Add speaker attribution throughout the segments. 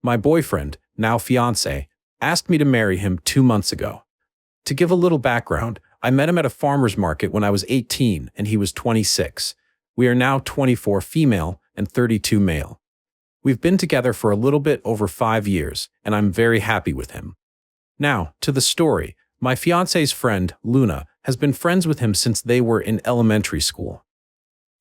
Speaker 1: My boyfriend, now fiancé, asked me to marry him 2 months ago. To give a little background, I met him at a farmer's market when I was 18 and he was 26. We are now 24 female and 32 male. We've been together for a little bit over 5 years, and I'm very happy with him. Now, to the story. My fiancé's friend, Luna, has been friends with him since they were in elementary school.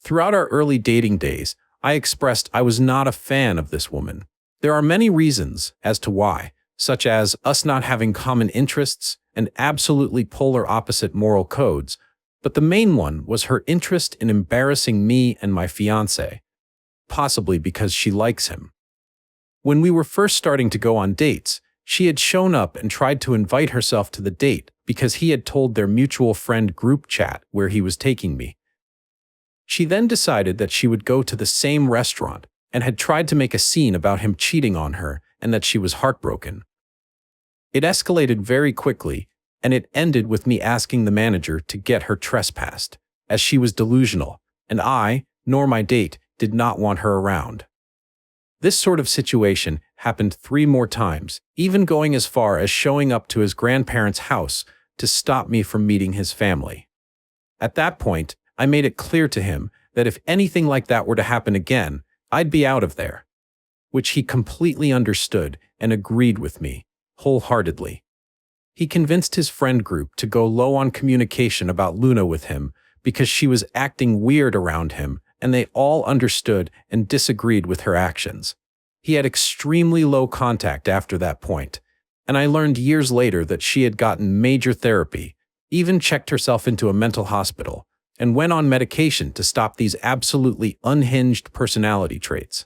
Speaker 1: Throughout our early dating days, I expressed I was not a fan of this woman. There are many reasons as to why, such as us not having common interests and absolutely polar opposite moral codes, but the main one was her interest in embarrassing me and my fiancé, possibly because she likes him. When we were first starting to go on dates, she had shown up and tried to invite herself to the date because he had told their mutual friend group chat where he was taking me. She then decided that she would go to the same restaurant and had tried to make a scene about him cheating on her and that she was heartbroken. It escalated very quickly, and it ended with me asking the manager to get her trespassed, as she was delusional, and I, nor my date, did not want her around. This sort of situation happened 3 more times, even going as far as showing up to his grandparents' house to stop me from meeting his family. At that point, I made it clear to him that if anything like that were to happen again, I'd be out of there, which he completely understood and agreed with me, wholeheartedly. He convinced his friend group to go low on communication about Luna with him because she was acting weird around him, and they all understood and disagreed with her actions. He had extremely low contact after that point, and I learned years later that she had gotten major therapy, even checked herself into a mental hospital, and went on medication to stop these absolutely unhinged personality traits.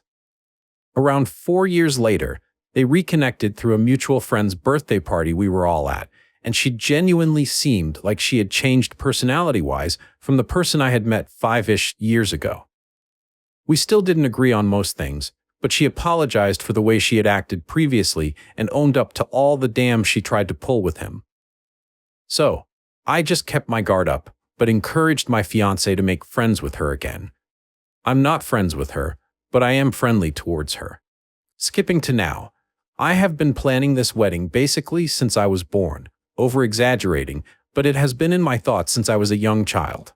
Speaker 1: Around 4 years later, they reconnected through a mutual friend's birthday party we were all at, and she genuinely seemed like she had changed personality-wise from the person I had met 5-ish years ago. We still didn't agree on most things, but she apologized for the way she had acted previously and owned up to all the damn she tried to pull with him. So, I just kept my guard up, but encouraged my fiancé to make friends with her again. I'm not friends with her, but I am friendly towards her. Skipping to now, I have been planning this wedding basically since I was born, over-exaggerating, but it has been in my thoughts since I was a young child.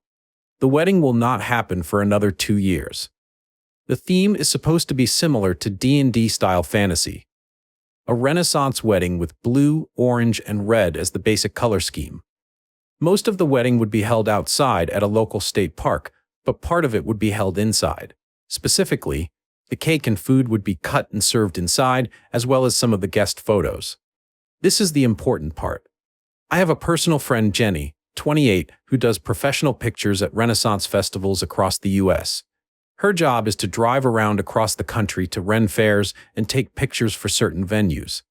Speaker 1: The wedding will not happen for another 2 years. The theme is supposed to be similar to D&D style fantasy. A Renaissance wedding with blue, orange, and red as the basic color scheme. Most of the wedding would be held outside at a local state park, but part of it would be held inside. Specifically, the cake and food would be cut and served inside, as well as some of the guest photos. This is the important part. I have a personal friend, Jenny, 28, who does professional pictures at Renaissance festivals across the U.S. Her job is to drive around across the country to Ren fairs and take pictures for certain venues.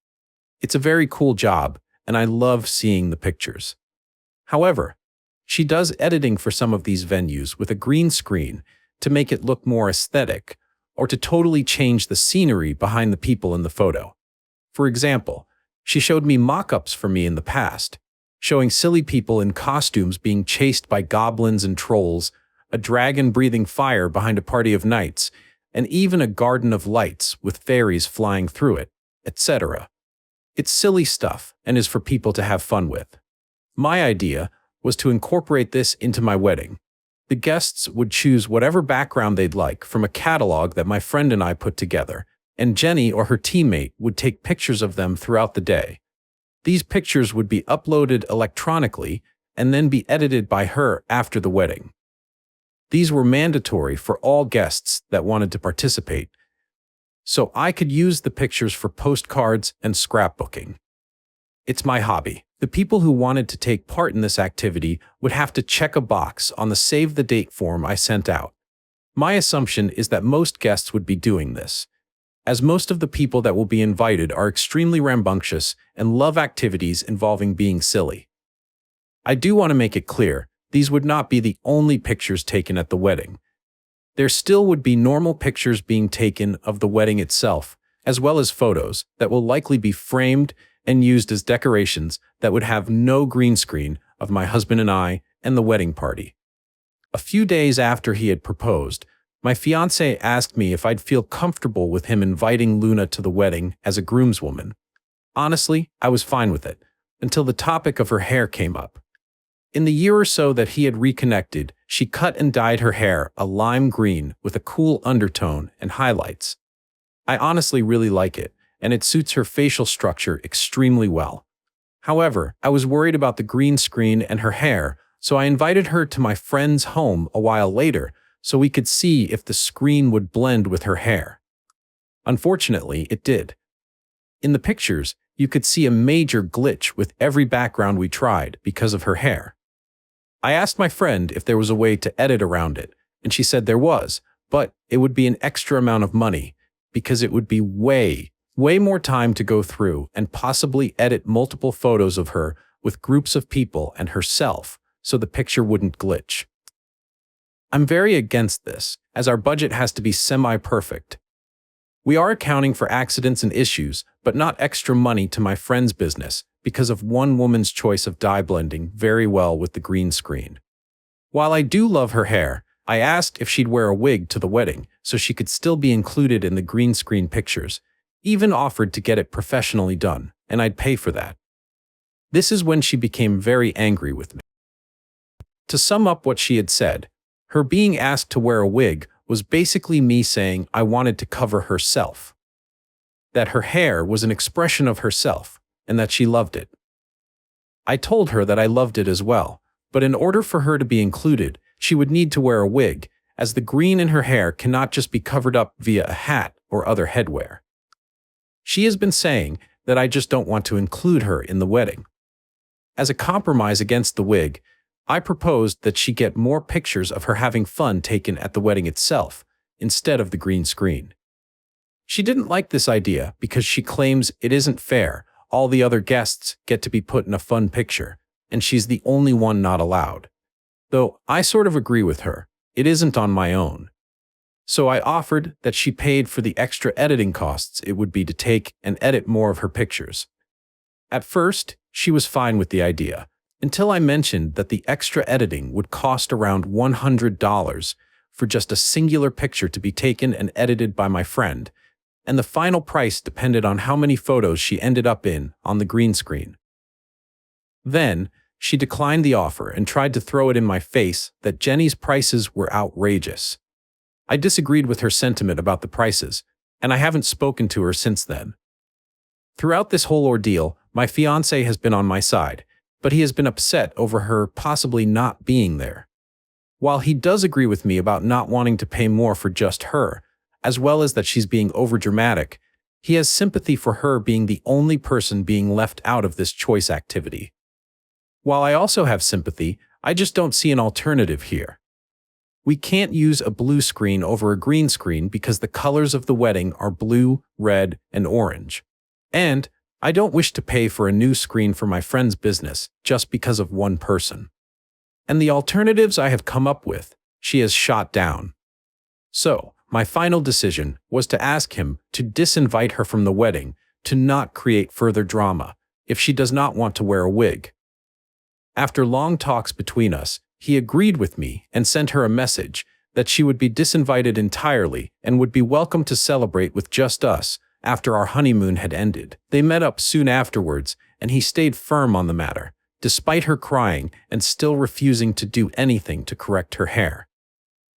Speaker 1: It's a very cool job, and I love seeing the pictures. However, she does editing for some of these venues with a green screen to make it look more aesthetic, or to totally change the scenery behind the people in the photo. For example, she showed me mock-ups for me in the past, showing silly people in costumes being chased by goblins and trolls, a dragon breathing fire behind a party of knights, and even a garden of lights with fairies flying through it, etc. It's silly stuff and is for people to have fun with. My idea was to incorporate this into my wedding. The guests would choose whatever background they'd like from a catalog that my friend and I put together, and Jenny or her teammate would take pictures of them throughout the day. These pictures would be uploaded electronically and then be edited by her after the wedding. These were mandatory for all guests that wanted to participate, so I could use the pictures for postcards and scrapbooking. It's my hobby. The people who wanted to take part in this activity would have to check a box on the Save the Date form I sent out. My assumption is that most guests would be doing this, as most of the people that will be invited are extremely rambunctious and love activities involving being silly. I do want to make it clear, these would not be the only pictures taken at the wedding. There still would be normal pictures being taken of the wedding itself, as well as photos that will likely be framed and used as decorations that would have no green screen of my husband and I and the wedding party. A few days after he had proposed, My fiance asked me if I'd feel comfortable with him inviting Luna to the wedding as a groomswoman. Honestly, I was fine with it, until the topic of her hair came up. In the year or so that he had reconnected, she cut and dyed her hair a lime green with a cool undertone and highlights. I honestly really like it, and it suits her facial structure extremely well. However, I was worried about the green screen and her hair, so I invited her to my friend's home a while later so we could see if the screen would blend with her hair. Unfortunately, it did. In the pictures, you could see a major glitch with every background we tried because of her hair. I asked my friend if there was a way to edit around it, and she said there was, but it would be an extra amount of money because it would be way more time to go through and possibly edit multiple photos of her with groups of people and herself so the picture wouldn't glitch. I'm very against this, as our budget has to be semi-perfect. We are accounting for accidents and issues, but not extra money to my friend's business because of one woman's choice of dye blending very well with the green screen. While I do love her hair, I asked if she'd wear a wig to the wedding so she could still be included in the green screen pictures, even offered to get it professionally done, and I'd pay for that. This is when she became very angry with me. To sum up what she had said, her being asked to wear a wig was basically me saying I wanted to cover herself. That her hair was an expression of herself, and that she loved it. I told her that I loved it as well, but in order for her to be included, she would need to wear a wig, as the green in her hair cannot just be covered up via a hat or other headwear. She has been saying that I just don't want to include her in the wedding. As a compromise against the wig, I proposed that she get more pictures of her having fun taken at the wedding itself, instead of the green screen. She didn't like this idea because she claims it isn't fair. All the other guests get to be put in a fun picture, and she's the only one not allowed. Though I sort of agree with her, it isn't on my own. So I offered that she paid for the extra editing costs it would be to take and edit more of her pictures. At first, she was fine with the idea, until I mentioned that the extra editing would cost around $100 for just a singular picture to be taken and edited by my friend, and the final price depended on how many photos she ended up in on the green screen. Then, she declined the offer and tried to throw it in my face that Jenny's prices were outrageous. I disagreed with her sentiment about the prices, and I haven't spoken to her since then. Throughout this whole ordeal, my fiancé has been on my side, but he has been upset over her possibly not being there. While he does agree with me about not wanting to pay more for just her, as well as that she's being overdramatic, he has sympathy for her being the only person being left out of this choice activity. While I also have sympathy, I just don't see an alternative here. We can't use a blue screen over a green screen because the colors of the wedding are blue, red, and orange. And I don't wish to pay for a new screen for my friend's business just because of one person. And the alternatives I have come up with, she has shot down. So, my final decision was to ask him to disinvite her from the wedding to not create further drama if she does not want to wear a wig. After long talks between us, he agreed with me and sent her a message that she would be disinvited entirely and would be welcome to celebrate with just us after our honeymoon had ended. They met up soon afterwards, and he stayed firm on the matter, despite her crying and still refusing to do anything to correct her hair.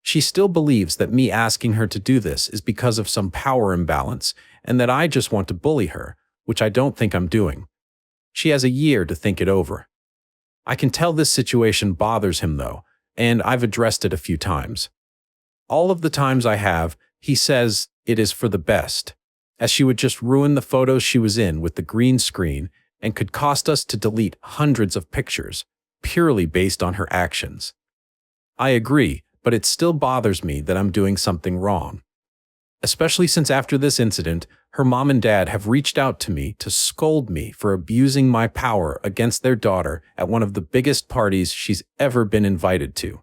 Speaker 1: She still believes that me asking her to do this is because of some power imbalance and that I just want to bully her, which I don't think I'm doing. She has a year to think it over. I can tell this situation bothers him though, and I've addressed it a few times. All of the times I have, he says it is for the best, as she would just ruin the photos she was in with the green screen and could cost us to delete hundreds of pictures, purely based on her actions. I agree, but it still bothers me that I'm doing something wrong. Especially since after this incident, her mom and dad have reached out to me to scold me for abusing my power against their daughter at one of the biggest parties she's ever been invited to.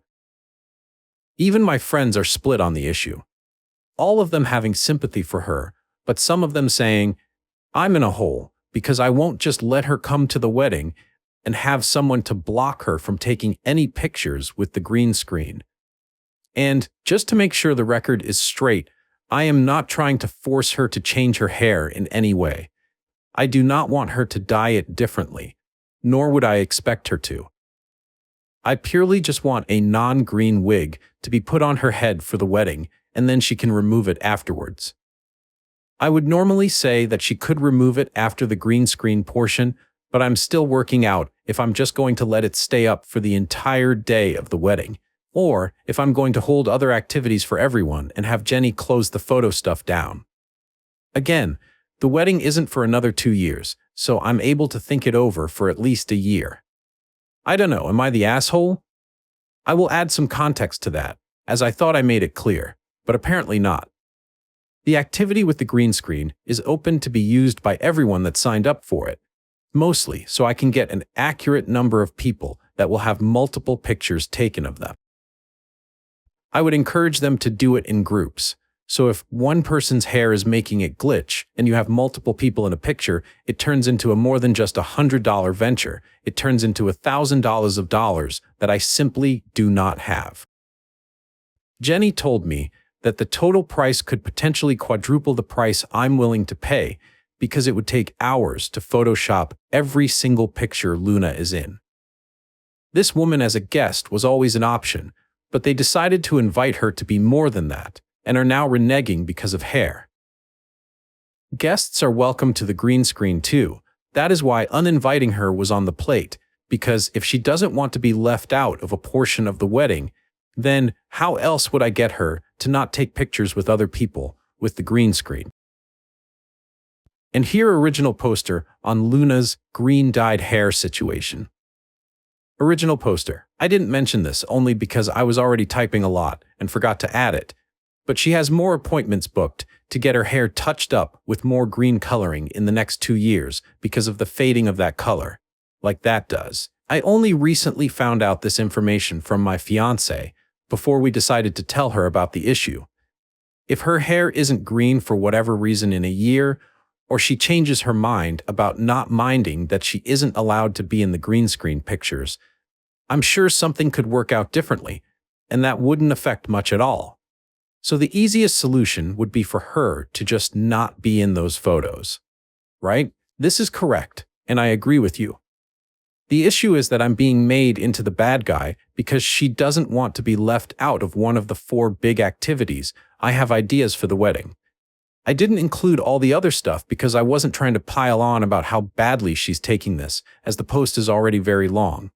Speaker 1: Even my friends are split on the issue. All of them having sympathy for her, but some of them saying, I'm in a hole because I won't just let her come to the wedding and have someone to block her from taking any pictures with the green screen. And just to make sure the record is straight, I am not trying to force her to change her hair in any way. I do not want her to dye it differently, nor would I expect her to. I purely just want a non-green wig to be put on her head for the wedding, and then she can remove it afterwards. I would normally say that she could remove it after the green screen portion, but I'm still working out if I'm just going to let it stay up for the entire day of the wedding, or if I'm going to hold other activities for everyone and have Jenny close the photo stuff down. Again, the wedding isn't for another 2 years, so I'm able to think it over for at least a year. I don't know, am I the asshole? I will add some context to that, as I thought I made it clear, but apparently not. The activity with the green screen is open to be used by everyone that signed up for it, mostly so I can get an accurate number of people that will have multiple pictures taken of them. I would encourage them to do it in groups, so if one person's hair is making it glitch and you have multiple people in a picture, it turns into a more than just $100 venture. It turns into $1,000 that I simply do not have. Jenny told me that the total price could potentially quadruple the price I'm willing to pay because it would take hours to Photoshop every single picture Luna is in. This woman as a guest was always an option, but they decided to invite her to be more than that, and are now reneging because of hair. Guests are welcome to the green screen too. That is why uninviting her was on the plate, because if she doesn't want to be left out of a portion of the wedding, then how else would I get her to not take pictures with other people with the green screen? And here original poster on Luna's green dyed hair situation. Original poster. I didn't mention this only because I was already typing a lot and forgot to add it, but she has more appointments booked to get her hair touched up with more green coloring in the next 2 years because of the fading of that color, like that does. I only recently found out this information from my fiancé before we decided to tell her about the issue. If her hair isn't green for whatever reason in a year, or she changes her mind about not minding that she isn't allowed to be in the green screen pictures, I'm sure something could work out differently, and that wouldn't affect much at all. So the easiest solution would be for her to just not be in those photos. Right? This is correct, and I agree with you. The issue is that I'm being made into the bad guy because she doesn't want to be left out of one of the 4 big activities I have ideas for the wedding. I didn't include all the other stuff because I wasn't trying to pile on about how badly she's taking this, as the post is already very long.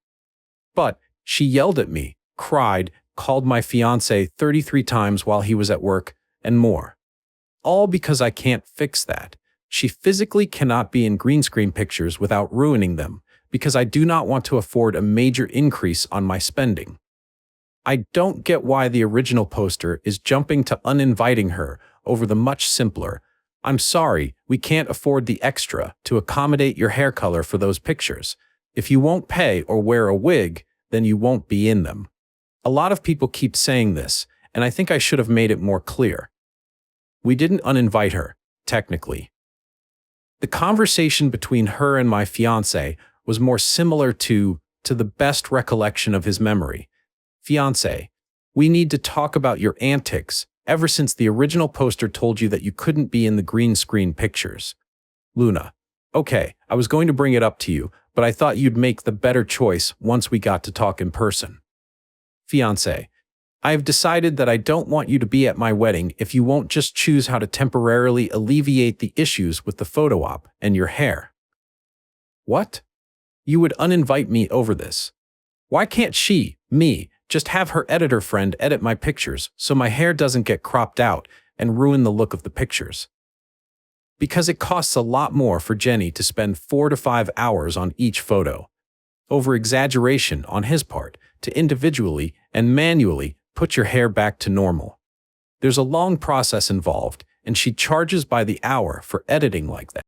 Speaker 1: But she yelled at me, cried, called my fiancé 33 times while he was at work, and more. All because I can't fix that. She physically cannot be in green screen pictures without ruining them, because I do not want to afford a major increase on my spending. I don't get why the original poster is jumping to uninviting her over the much simpler, "I'm sorry, we can't afford the extra to accommodate your hair color for those pictures. If you won't pay or wear a wig, then you won't be in them." A lot of people keep saying this, and I think I should have made it more clear. We didn't uninvite her, technically. The conversation between her and my fiancé was more similar to the best recollection of his memory. "Fiancé, we need to talk about your antics ever since the original poster told you that you couldn't be in the green screen pictures." Luna: "Okay, I was going to bring it up to you, but I thought you'd make the better choice once we got to talk in person." Fiancé: "I have decided that I don't want you to be at my wedding if you won't just choose how to temporarily alleviate the issues with the photo op and your hair." What? You would uninvite me over this? Why can't me, just have her editor friend edit my pictures so my hair doesn't get cropped out and ruin the look of the pictures? Because it costs a lot more for Jenny to spend 4 to 5 hours on each photo. Over-exaggeration on his part to individually and manually put your hair back to normal. There's a long process involved, and she charges by the hour for editing like that.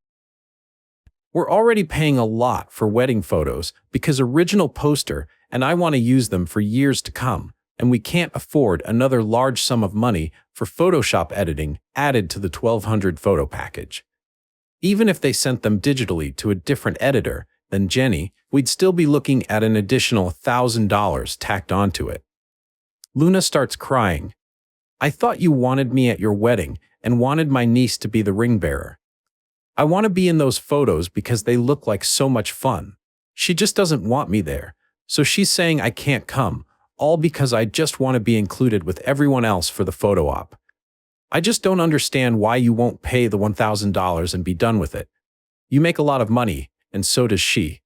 Speaker 1: We're already paying a lot for wedding photos because original poster and I want to use them for years to come, and we can't afford another large sum of money for Photoshop editing added to the 1,200 photo package. Even if they sent them digitally to a different editor than Jenny, we'd still be looking at an additional $1,000 tacked onto it. Luna starts crying. I thought you wanted me at your wedding and wanted my niece to be the ring bearer. I want to be in those photos because they look like so much fun. She just doesn't want me there, so she's saying I can't come, all because I just want to be included with everyone else for the photo op. I just don't understand why you won't pay the $1,000 and be done with it. You make a lot of money, and so does she.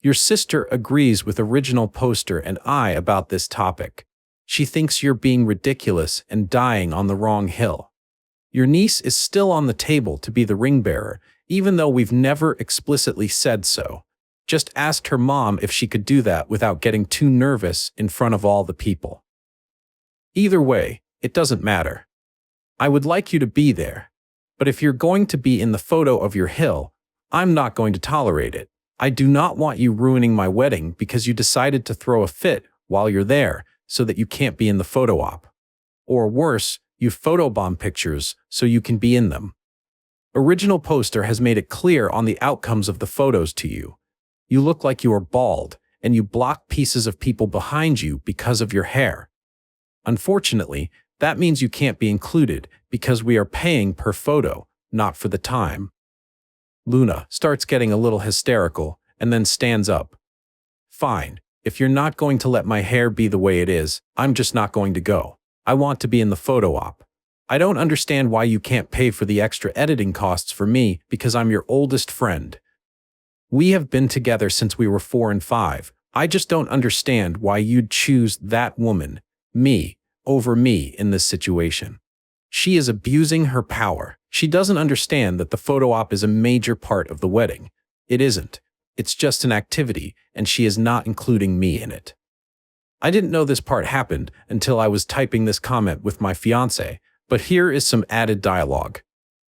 Speaker 1: Your sister agrees with original poster and I about this topic. She thinks you're being ridiculous and dying on the wrong hill. Your niece is still on the table to be the ring bearer, even though we've never explicitly said so. Just asked her mom if she could do that without getting too nervous in front of all the people. Either way, it doesn't matter. I would like you to be there. But if you're going to be in the photo of your hill, I'm not going to tolerate it. I do not want you ruining my wedding because you decided to throw a fit while you're there so that you can't be in the photo op. Or worse, you photobomb pictures so you can be in them. Original poster has made it clear on the outcomes of the photos to you. You look like you are bald, and you block pieces of people behind you because of your hair. Unfortunately, that means you can't be included because we are paying per photo, not for the time. Luna starts getting a little hysterical and then stands up. Fine, if you're not going to let my hair be the way it is, I'm just not going to go. I want to be in the photo op. I don't understand why you can't pay for the extra editing costs for me because I'm your oldest friend. We have been together since we were 4 and 5. I just don't understand why you'd choose that woman, me, over me in this situation. She is abusing her power. She doesn't understand that the photo op is a major part of the wedding. It isn't. It's just an activity, and she is not including me in it. I didn't know this part happened until I was typing this comment with my fiancé, but here is some added dialogue.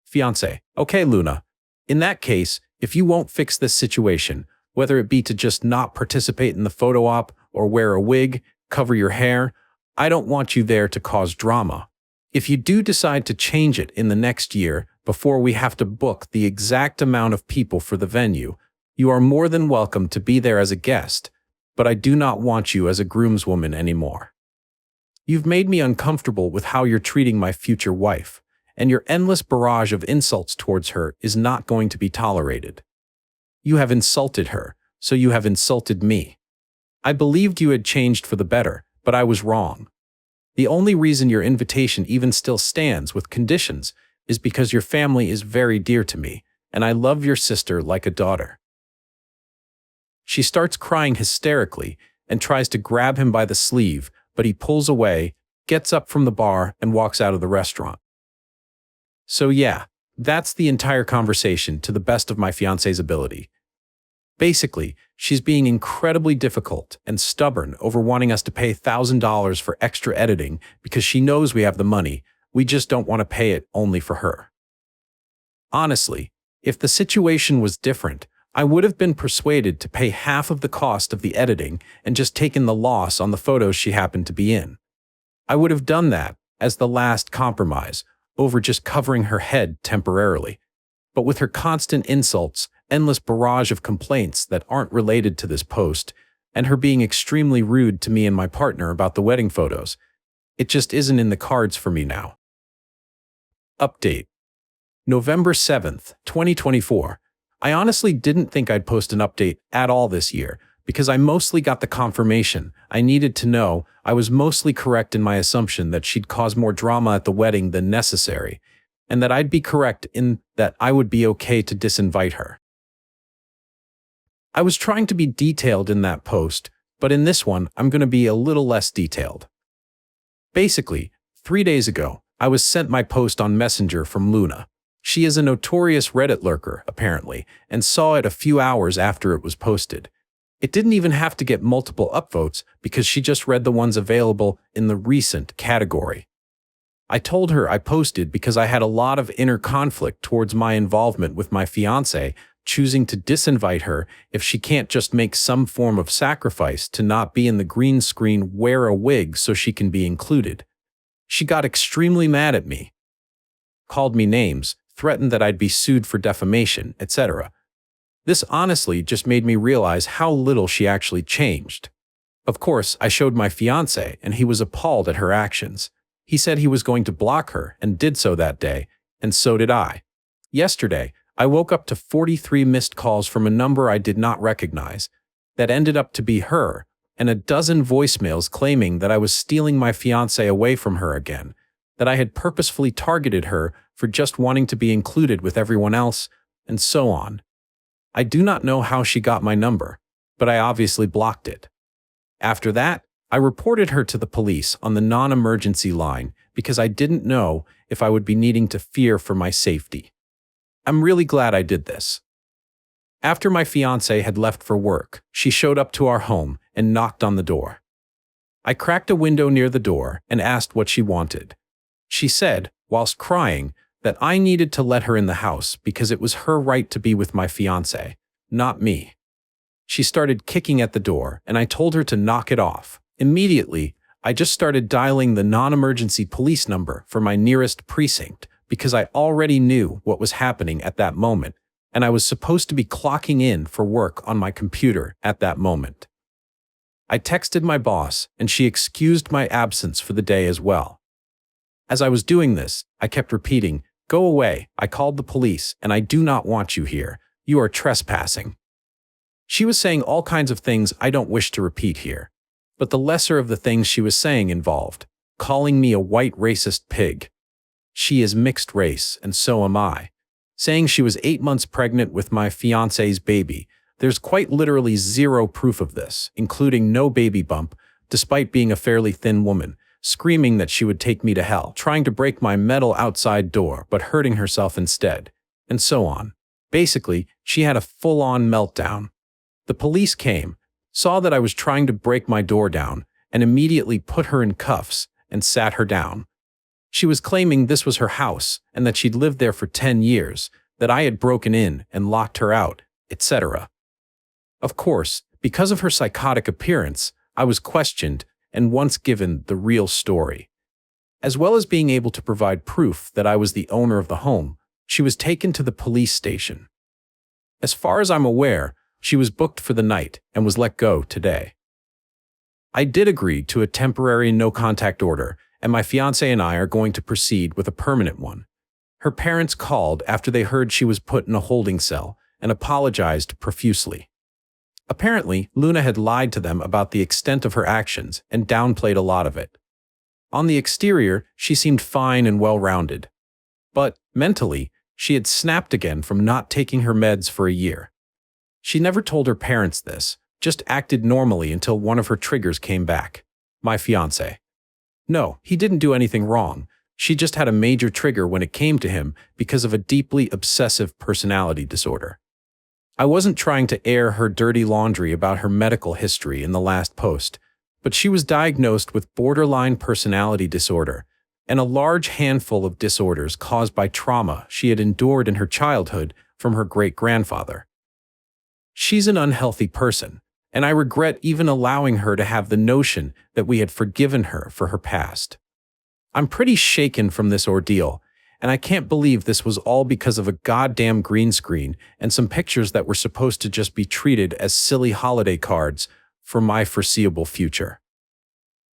Speaker 1: Fiancé: okay, Luna. In that case, if you won't fix this situation, whether it be to just not participate in the photo op or wear a wig, cover your hair, I don't want you there to cause drama. If you do decide to change it in the next year before we have to book the exact amount of people for the venue, you are more than welcome to be there as a guest, but I do not want you as a groomswoman anymore. You've made me uncomfortable with how you're treating my future wife, and your endless barrage of insults towards her is not going to be tolerated. You have insulted her, so you have insulted me. I believed you had changed for the better, but I was wrong. The only reason your invitation even still stands with conditions is because your family is very dear to me, and I love your sister like a daughter. She starts crying hysterically and tries to grab him by the sleeve, but he pulls away, gets up from the bar, and walks out of the restaurant. So yeah, that's the entire conversation to the best of my fiancé's ability. Basically, she's being incredibly difficult and stubborn over wanting us to pay $1,000 for extra editing because she knows we have the money, we just don't want to pay it only for her. Honestly, if the situation was different, I would have been persuaded to pay half of the cost of the editing and just taken the loss on the photos she happened to be in. I would have done that as the last compromise over just covering her head temporarily. But with her constant insults, endless barrage of complaints that aren't related to this post, and her being extremely rude to me and my partner about the wedding photos, it just isn't in the cards for me now. Update. November 7th, 2024. I honestly didn't think I'd post an update at all this year because I mostly got the confirmation I needed to know. I was mostly correct in my assumption that she'd cause more drama at the wedding than necessary, and that I'd be correct in that I would be okay to disinvite her. I was trying to be detailed in that post, but in this one, I'm going to be a little less detailed. Basically, 3 days ago, I was sent my post on Messenger from Luna. She is a notorious Reddit lurker, apparently, and saw it a few hours after it was posted. It didn't even have to get multiple upvotes because she just read the ones available in the recent category. I told her I posted because I had a lot of inner conflict towards my involvement with my fiancé, choosing to disinvite her if she can't just make some form of sacrifice to not be in the green screen, wear a wig so she can be included. She got extremely mad at me, called me names, threatened that I'd be sued for defamation, etc. This honestly just made me realize how little she actually changed. Of course, I showed my fiancé, and he was appalled at her actions. He said he was going to block her, and did so that day, and so did I. Yesterday, I woke up to 43 missed calls from a number I did not recognize that ended up to be her, and a dozen voicemails claiming that I was stealing my fiancé away from her again, that I had purposefully targeted her for just wanting to be included with everyone else, and so on. I do not know how she got my number, but I obviously blocked it. After that, I reported her to the police on the non-emergency line because I didn't know if I would be needing to fear for my safety. I'm really glad I did this. After my fiancé had left for work, she showed up to our home and knocked on the door. I cracked a window near the door and asked what she wanted. She said, whilst crying, that I needed to let her in the house because it was her right to be with my fiancé, not me. She started kicking at the door, and I told her to knock it off. Immediately, I just started dialing the non-emergency police number for my nearest precinct because I already knew what was happening at that moment, and I was supposed to be clocking in for work on my computer at that moment. I texted my boss, and she excused my absence for the day as well. As I was doing this, I kept repeating, "Go away, I called the police, and I do not want you here. You are trespassing." She was saying all kinds of things I don't wish to repeat here, but the lesser of the things she was saying involved calling me a white racist pig. She is mixed race, and so am I. Saying she was 8 months pregnant with my fiancé's baby. There's quite literally zero proof of this, including no baby bump, despite being a fairly thin woman, screaming that she would take me to hell, trying to break my metal outside door but hurting herself instead, and so on. Basically, she had a full-on meltdown. The police came, saw that I was trying to break my door down, and immediately put her in cuffs and sat her down. She was claiming this was her house and that she'd lived there for 10 years, that I had broken in and locked her out, etc. Of course, because of her psychotic appearance, I was questioned and once given the real story. As well as being able to provide proof that I was the owner of the home, she was taken to the police station. As far as I'm aware, she was booked for the night and was let go today. I did agree to a temporary no-contact order, and my fiancé and I are going to proceed with a permanent one. Her parents called after they heard she was put in a holding cell and apologized profusely. Apparently, Luna had lied to them about the extent of her actions and downplayed a lot of it. On the exterior, she seemed fine and well-rounded. But, mentally, she had snapped again from not taking her meds for a year. She never told her parents this, just acted normally until one of her triggers came back. My fiancé. No, he didn't do anything wrong. She just had a major trigger when it came to him because of a deeply obsessive personality disorder. I wasn't trying to air her dirty laundry about her medical history in the last post, but she was diagnosed with borderline personality disorder and a large handful of disorders caused by trauma she had endured in her childhood from her great-grandfather. She's an unhealthy person, and I regret even allowing her to have the notion that we had forgiven her for her past. I'm pretty shaken from this ordeal, and I can't believe this was all because of a goddamn green screen and some pictures that were supposed to just be treated as silly holiday cards for my foreseeable future.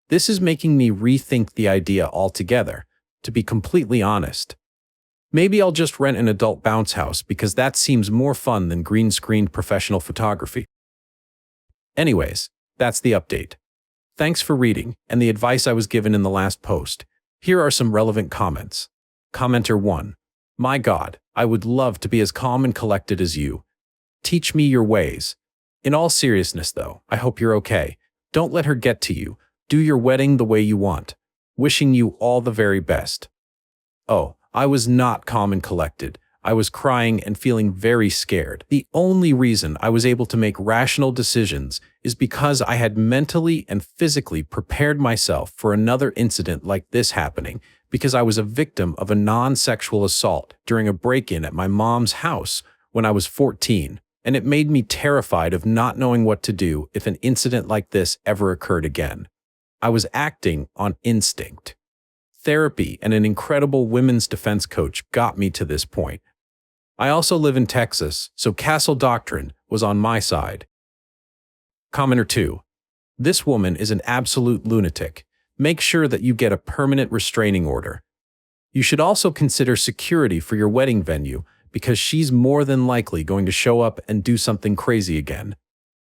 Speaker 1: This is making me rethink the idea altogether, to be completely honest. Maybe I'll just rent an adult bounce house because that seems more fun than green-screened professional photography. Anyways, that's the update. Thanks for reading and the advice I was given in the last post. Here are some relevant comments. Commenter 1. My God, I would love to be as calm and collected as you. Teach me your ways. In all seriousness though, I hope you're okay. Don't let her get to you. Do your wedding the way you want. Wishing you all the very best. Oh, I was not calm and collected. I was crying and feeling very scared. The only reason I was able to make rational decisions is because I had mentally and physically prepared myself for another incident like this happening, because I was a victim of a non-sexual assault during a break-in at my mom's house when I was 14, and it made me terrified of not knowing what to do if an incident like this ever occurred again. I was acting on instinct. Therapy and an incredible women's defense coach got me to this point. I also live in Texas, so castle doctrine was on my side. Commenter 2. This woman is an absolute lunatic. Make sure that you get a permanent restraining order. You should also consider security for your wedding venue because she's more than likely going to show up and do something crazy again.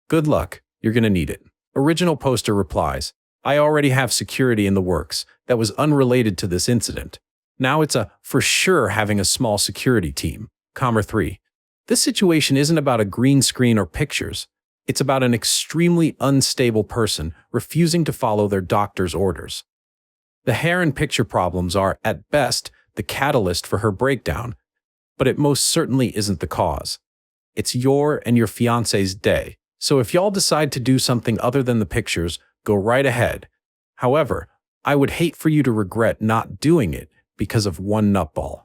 Speaker 1: Good luck, you're going to need it. Original poster replies, I already have security in the works that was unrelated to this incident. Now it's for sure having a small security team. 3. This situation isn't about a green screen or pictures. It's about an extremely unstable person refusing to follow their doctor's orders. The hair and picture problems are, at best, the catalyst for her breakdown, but it most certainly isn't the cause. It's your and your fiancé's day, so if y'all decide to do something other than the pictures, go right ahead. However, I would hate for you to regret not doing it because of one nutball.